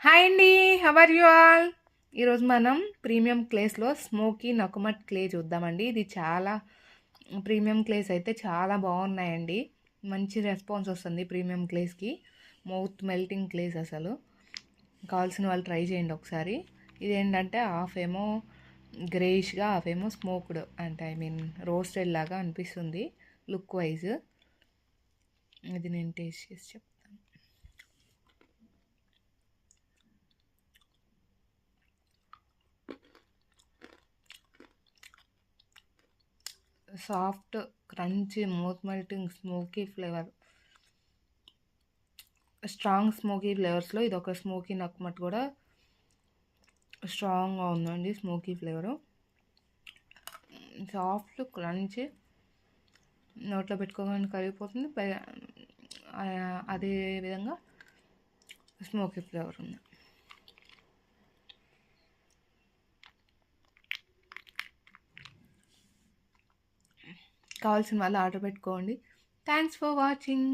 Hi అండి, how are you all? ఈరోజు మనం ప్రీమియం క్లేస్లో స్మోకీ నకుమట్ క్లే చూద్దామండి. ఇది చాలా ప్రీమియం క్లేస్ అయితే చాలా బాగున్నాయండి. మంచి రెస్పాన్స్ వస్తుంది ప్రీమియం క్లేస్కి. మౌత్ మెల్టింగ్ క్లేస్ అసలు. కావాల్సిన వాళ్ళు ట్రై చేయండి ఒకసారి. ఇదేంటంటే హాఫ్ ఏమో గ్రేయిష్గా, హాఫ్ ఏమో స్మోక్డ్, అంటే రోస్టెడ్ లాగా అనిపిస్తుంది లుక్ వైజ్. ఇది నేను టేస్ట్ చేసి చెప్తాను. Soft, crunchy, mouth melting, smoky flavour. Strong smoky ఫ్లేవర్స్లో ఇది ఒక స్మోకీ నక్మట్ కూడా స్ట్రాంగ్గా ఉందండి. స్మోకీ ఫ్లేవరు, సాఫ్ట్, క్రంచీ, నోట్లో పెట్టుకోగానే కరిగిపోతుంది. అదే విధంగా స్మోకీ ఫ్లేవర్ ఉంది. కావాల్సిన వాళ్ళు ఆర్డర్ పెట్టుకోండి. Thanks for watching.